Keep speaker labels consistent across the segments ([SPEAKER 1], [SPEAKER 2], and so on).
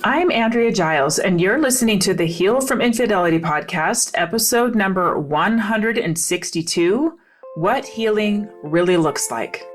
[SPEAKER 1] I'm Andrea Giles, and you're listening to the Heal from Infidelity podcast, episode number 162, What Healing Really Looks Like.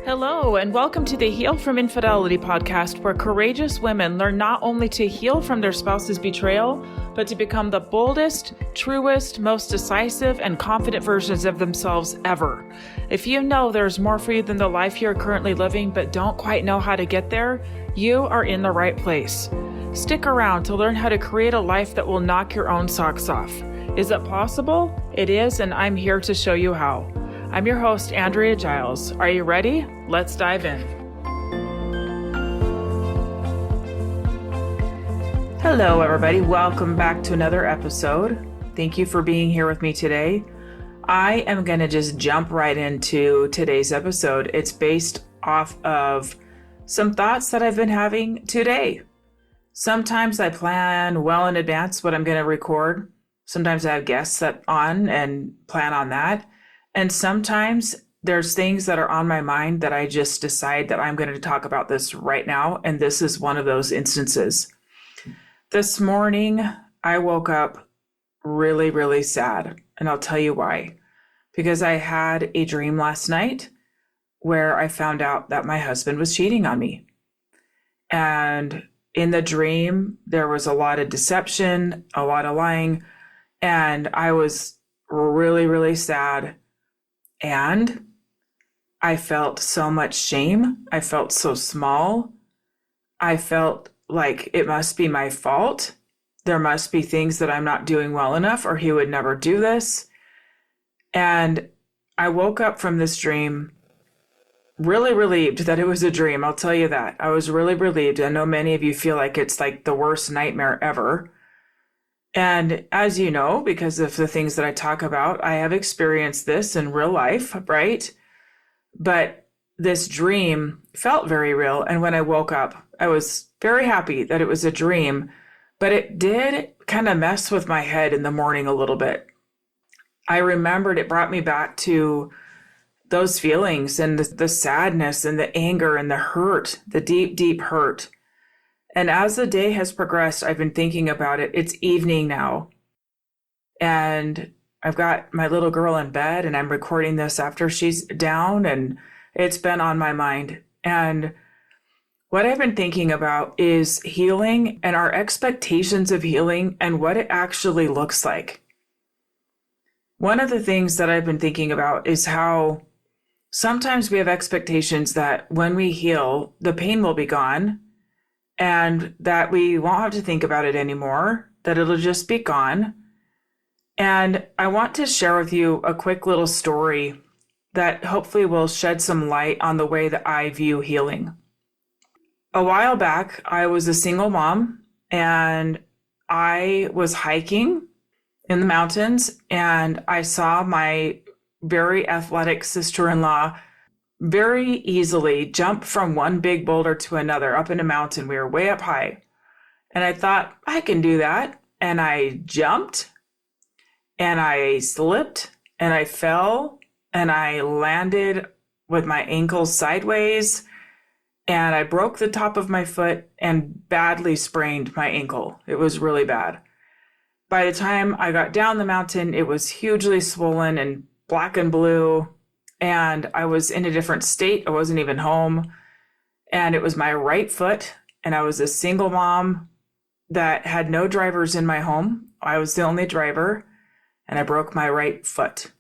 [SPEAKER 1] Hello, and welcome to the Heal from Infidelity podcast, where courageous women learn not only to heal from their spouse's betrayal, but to become the boldest, truest, most decisive, and confident versions of themselves ever. If you know there's more for you than the life you're currently living, but don't quite know how to get there, you are in the right place. Stick around to learn how to create a life that will knock your own socks off. Is it possible? It is, and I'm here to show you how. I'm your host, Andrea Giles. Are you ready? Let's dive in. Hello, everybody. Welcome back to another episode. Thank you for being here with me today. I am going to just jump right into today's episode. It's based off of some thoughts that I've been having today. Sometimes I plan well in advance what I'm going to record. Sometimes I have guests that on and plan on that. And sometimes there's things that are on my mind that I just decide that I'm going to talk about this right now. And this is one of those instances. This morning, I woke up really, really sad. And I'll tell you why. Because I had a dream last night where I found out that my husband was cheating on me. And in the dream, there was a lot of deception, a lot of lying. And I was really, really sad. And I felt so much shame. I felt so small. I felt like it must be my fault. There must be things that I'm not doing well enough, or he would never do this. And I woke up from this dream really relieved that it was a dream. I'll tell you that. I was really relieved. I know many of you feel like it's like the worst nightmare ever. And as you know, because of the things that I talk about, I have experienced this in real life, right? But this dream felt very real. And when I woke up, I was very happy that it was a dream, but it did kind of mess with my head in the morning a little bit. I remembered it brought me back to those feelings and the sadness and the anger and the hurt, the deep, deep hurt. And as the day has progressed, I've been thinking about it. It's evening now. And I've got my little girl in bed and I'm recording this after she's down, and it's been on my mind. And what I've been thinking about is healing and our expectations of healing and what it actually looks like. One of the things that I've been thinking about is how sometimes we have expectations that when we heal, the pain will be gone, and that we won't have to think about it anymore, that it'll just be gone. And I want to share with you a quick little story that hopefully will shed some light on the way that I view healing. A while back, I was a single mom, and I was hiking in the mountains, and I saw my very athletic sister-in-law very easily jump from one big boulder to another up in a mountain. We were way up high. And I thought, I can do that. And I jumped and I slipped and I fell and I landed with my ankles sideways, and I broke the top of my foot and badly sprained my ankle. It was really bad. By the time I got down the mountain, it was hugely swollen and black and blue. And I was in a different state. I wasn't even home. And it was my right foot. And I was a single mom that had no drivers in my home. I was the only driver. And I broke my right foot.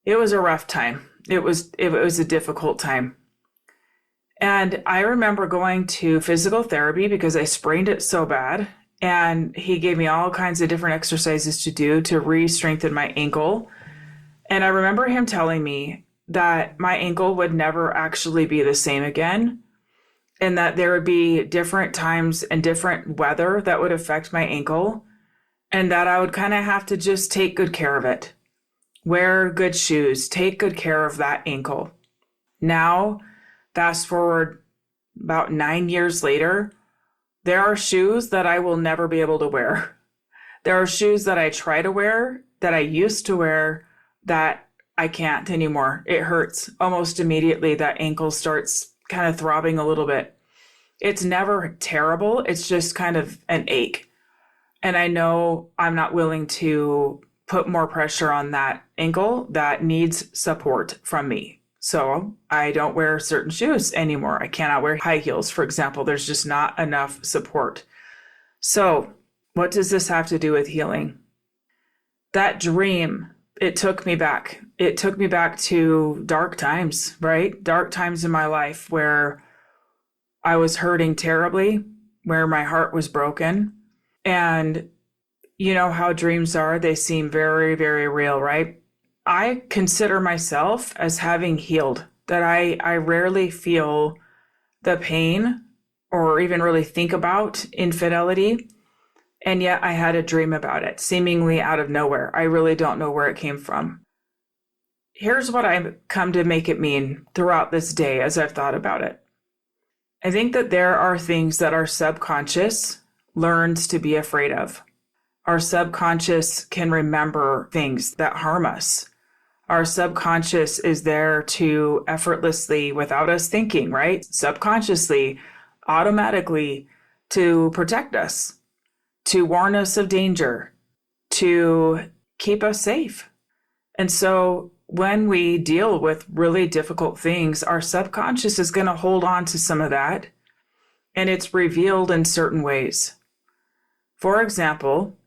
[SPEAKER 1] It was a rough time. It was a difficult time. And I remember going to physical therapy because I sprained it so bad. And he gave me all kinds of different exercises to do to re-strengthen my ankle. And I remember him telling me that my ankle would never actually be the same again, and that there would be different times and different weather that would affect my ankle, and that I would kind of have to just take good care of it. Wear good shoes, take good care of that ankle. Now, fast forward about 9 years later, there are shoes that I will never be able to wear. There are shoes that I try to wear, that I used to wear, that I can't anymore. It hurts almost immediately. That ankle starts kind of throbbing a little bit. It's never terrible. It's just kind of an ache. And I know I'm not willing to put more pressure on that ankle that needs support from me. So I don't wear certain shoes anymore. I cannot wear high heels, for example. There's just not enough support. So what does this have to do with healing? That dream, it took me back. It took me back to dark times, right? Dark times in my life where I was hurting terribly, where my heart was broken. And you know how dreams are, they seem very, very real, right? I consider myself as having healed, that I rarely feel the pain or even really think about infidelity. And yet I had a dream about it, seemingly out of nowhere. I really don't know where it came from. Here's what I've come to make it mean throughout this day as I've thought about it. I think that there are things that our subconscious learns to be afraid of. Our subconscious can remember things that harm us. Our subconscious is there to effortlessly, without us thinking, right? Subconsciously, automatically to protect us, to warn us of danger, to keep us safe. And so when we deal with really difficult things, our subconscious is going to hold on to some of that, and it's revealed in certain ways. For example,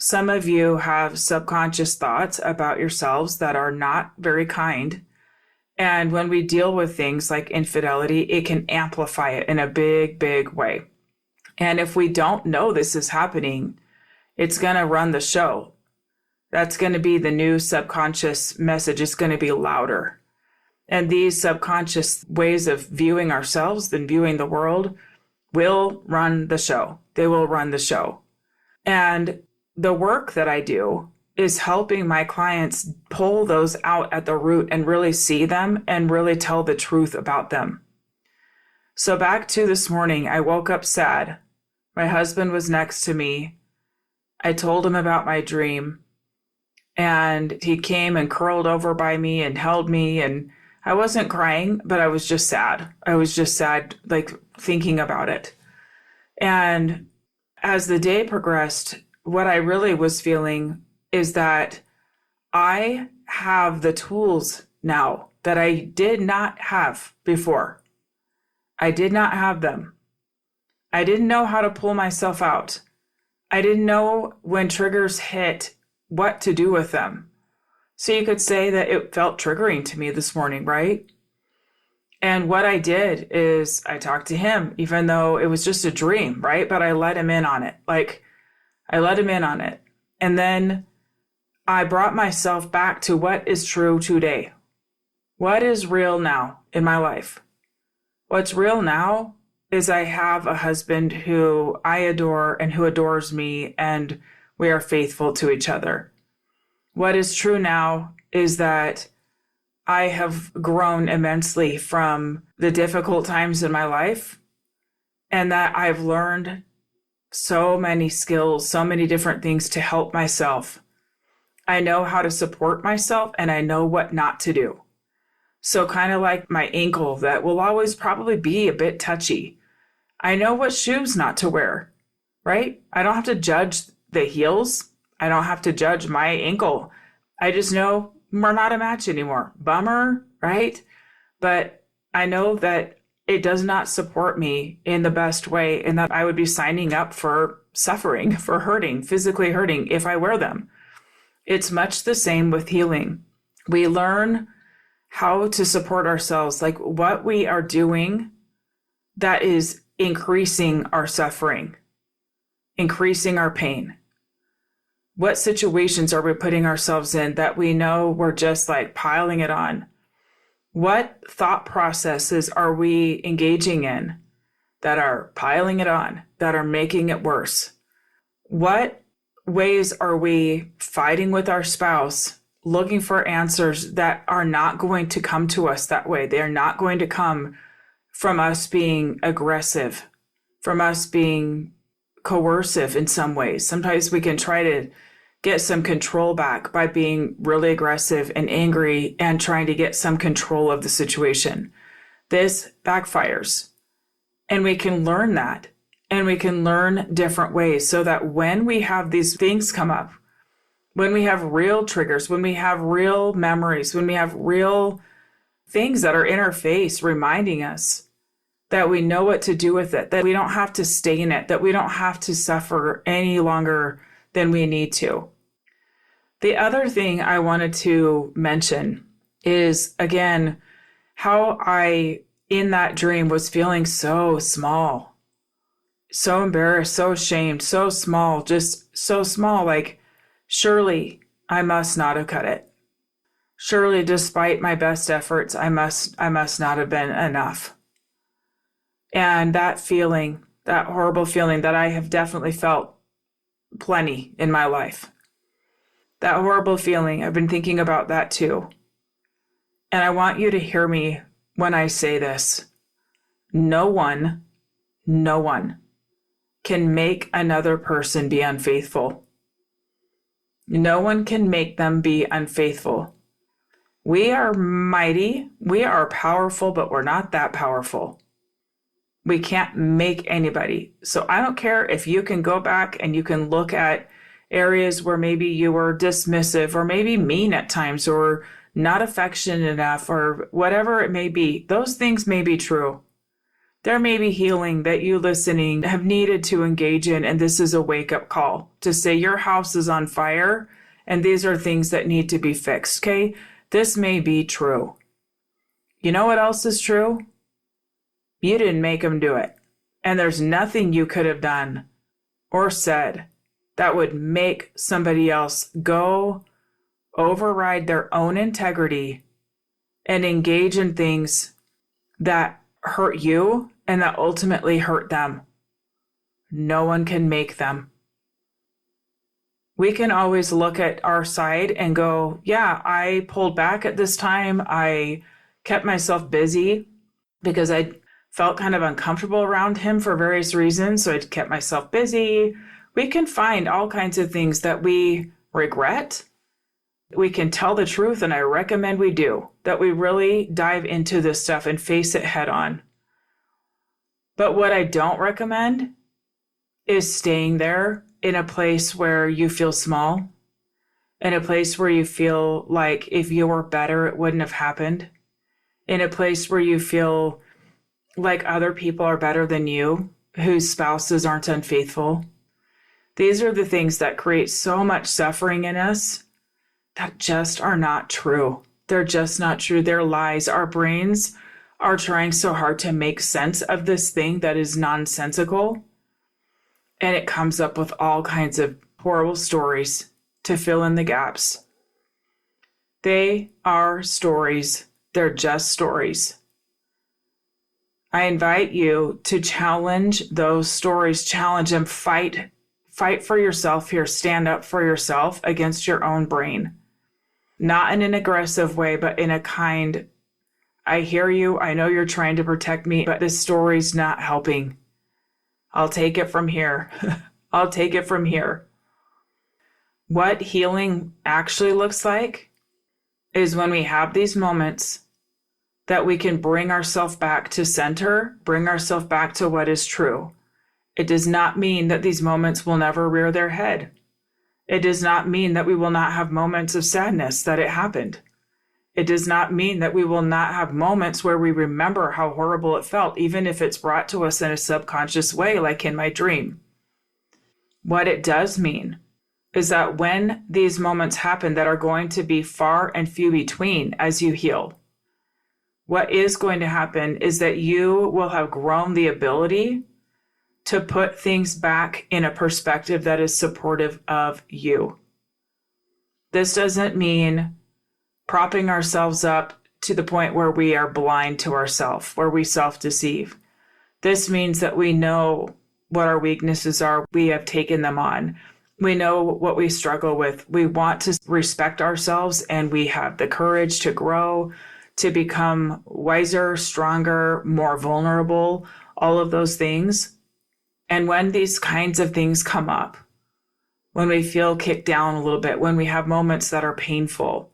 [SPEAKER 1] some of you have subconscious thoughts about yourselves that are not very kind. And when we deal with things like infidelity, it can amplify it in a big, big way. And if we don't know this is happening, it's going to run the show. That's going to be the new subconscious message. It's going to be louder. And these subconscious ways of viewing ourselves and viewing the world will run the show. They will run the show. And the work that I do is helping my clients pull those out at the root and really see them and really tell the truth about them. So back to this morning, I woke up sad. My husband was next to me. I told him about my dream, and he came and curled over by me and held me, and I wasn't crying, but I was just sad. I was just sad, like thinking about it. And as the day progressed, what I really was feeling is that I have the tools now that I did not have before. I did not have them. I didn't know how to pull myself out. I didn't know when triggers hit what to do with them. So you could say that it felt triggering to me this morning, right? And what I did is I talked to him, even though it was just a dream, right? But I let him in on it. I let him in on it. And then I brought myself back to what is true today. What is real now in my life? What's real now is I have a husband who I adore and who adores me, and we are faithful to each other. What is true now is that I have grown immensely from the difficult times in my life, and that I've learned so many skills, so many different things to help myself. I know how to support myself, and I know what not to do. So kind of like my ankle that will always probably be a bit touchy. I know what shoes not to wear, right? I don't have to judge the heels. I don't have to judge my ankle. I just know we're not a match anymore. Bummer, right? But I know that it does not support me in the best way, and that I would be signing up for suffering, for hurting, physically hurting if I wear them. It's much the same with healing. We learn how to support ourselves, like what we are doing that is increasing our suffering, increasing our pain. What situations are we putting ourselves in that we know we're just like piling it on? What thought processes are we engaging in that are piling it on, that are making it worse? What ways are we fighting with our spouse, looking for answers that are not going to come to us that way? They are not going to come from us being aggressive, from us being coercive in some ways. Sometimes we can try to get some control back by being really aggressive and angry and trying to get some control of the situation. this backfires. And we can learn that. And we can learn different ways so that when we have these things come up, when we have real triggers, when we have real memories, when we have real things that are in our face reminding us that we know what to do with it, that we don't have to stay in it, that we don't have to suffer any longer than we need to. The other thing I wanted to mention is, again, how I, in that dream, was feeling so small, so embarrassed, so ashamed, so small, just so small, like, surely I must not have cut it. Surely, despite my best efforts, I must not have been enough. And that feeling, that horrible feeling that I have definitely felt plenty in my life. That horrible feeling, I've been thinking about that too. And I want you to hear me when I say this. No one can make another person be unfaithful. No one can make them be unfaithful. We are mighty, we are powerful, but we're not that powerful. We can't make anybody. So I don't care if you can go back and you can look at areas where maybe you were dismissive or maybe mean at times or not affectionate enough or whatever it may be. Those things may be true. There may be healing that you listening have needed to engage in, and this is a wake-up call to say your house is on fire and these are things that need to be fixed, okay? This may be true. You know what else is true? You didn't make them do it. And there's nothing you could have done or said that would make somebody else go override their own integrity and engage in things that hurt you and that ultimately hurt them. No one can make them. We can always look at our side and go, yeah, I pulled back at this time. I kept myself busy because I felt kind of uncomfortable around him for various reasons. So I kept myself busy. We can find all kinds of things that we regret. We can tell the truth, and I recommend we do, that we really dive into this stuff and face it head on. But what I don't recommend is staying there in a place where you feel small, in a place where you feel like if you were better, it wouldn't have happened, in a place where you feel like other people are better than you, whose spouses aren't unfaithful. These are the things that create so much suffering in us that just are not true. They're just not true. They're lies. Our brains are trying so hard to make sense of this thing that is nonsensical. And it comes up with all kinds of horrible stories to fill in the gaps. They are stories. They're just stories. I invite you to challenge those stories, challenge them, fight for yourself here, stand up for yourself against your own brain. Not in an aggressive way, but in a kind, I hear you, I know you're trying to protect me, but this story's not helping. I'll take it from here. I'll take it from here. What healing actually looks like is when we have these moments that we can bring ourselves back to center, bring ourselves back to what is true. It does not mean that these moments will never rear their head. It does not mean that we will not have moments of sadness that it happened. It does not mean that we will not have moments where we remember how horrible it felt, even if it's brought to us in a subconscious way, like in my dream. What it does mean is that when these moments happen that are going to be far and few between as you heal, what is going to happen is that you will have grown the ability to put things back in a perspective that is supportive of you. This doesn't mean propping ourselves up to the point where we are blind to ourselves, where we self-deceive. This means that we know what our weaknesses are. We have taken them on. We know what we struggle with. We want to respect ourselves, and we have the courage to grow, to become wiser, stronger, more vulnerable, all of those things. And when these kinds of things come up, when we feel kicked down a little bit, when we have moments that are painful,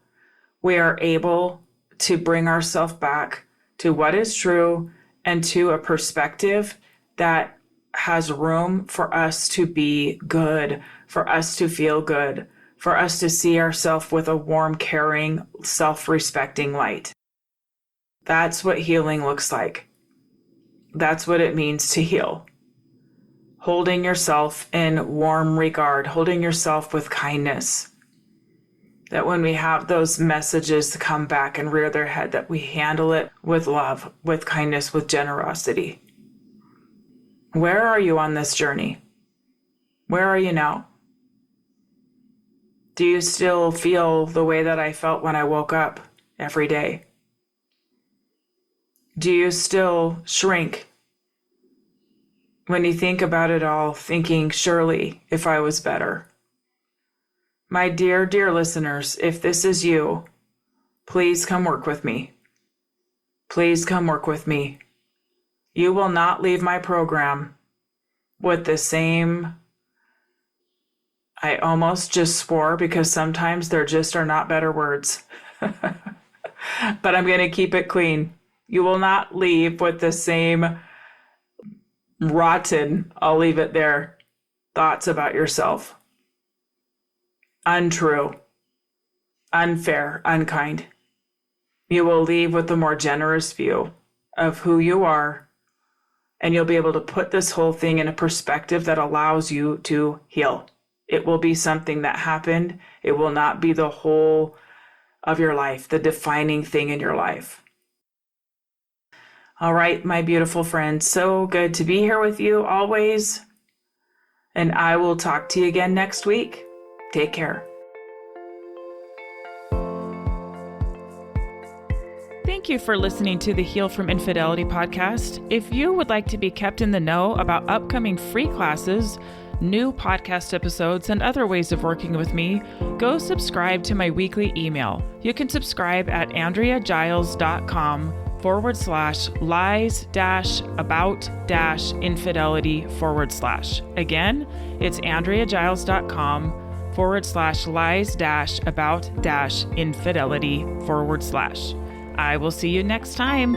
[SPEAKER 1] we are able to bring ourselves back to what is true, and to a perspective that has room for us to be good, for us to feel good, for us to see ourselves with a warm, caring, self-respecting light. That's what healing looks like. That's what it means to heal. Holding yourself in warm regard, holding yourself with kindness. That when we have those messages come back and rear their head, that we handle it with love, with kindness, with generosity. Where are you on this journey? Where are you now? Do you still feel the way that I felt when I woke up every day? Do you still shrink when you think about it all, thinking, surely if I was better? My dear, dear listeners, if this is you, please come work with me. Please come work with me. You will not leave my program with the same, I almost just swore because sometimes there just are not better words. But I'm going to keep it clean. You will not leave with the same rotten, I'll leave it there, thoughts about yourself. Untrue, unfair, unkind. You will leave with a more generous view of who you are, and you'll be able to put this whole thing in a perspective that allows you to heal. It will be something that happened. It will not be the whole of your life, the defining thing in your life. All right, my beautiful friends, so good to be here with you always. And I will talk to you again next week. Take care. Thank you for listening to the Heal from Infidelity podcast. If you would like to be kept in the know about upcoming free classes, new podcast episodes, and other ways of working with me, go subscribe to my weekly email. You can subscribe at andreagiles.com/lies-about-infidelity/. Again, it's andreagiles.com/lies-about-infidelity/. I will see you next time.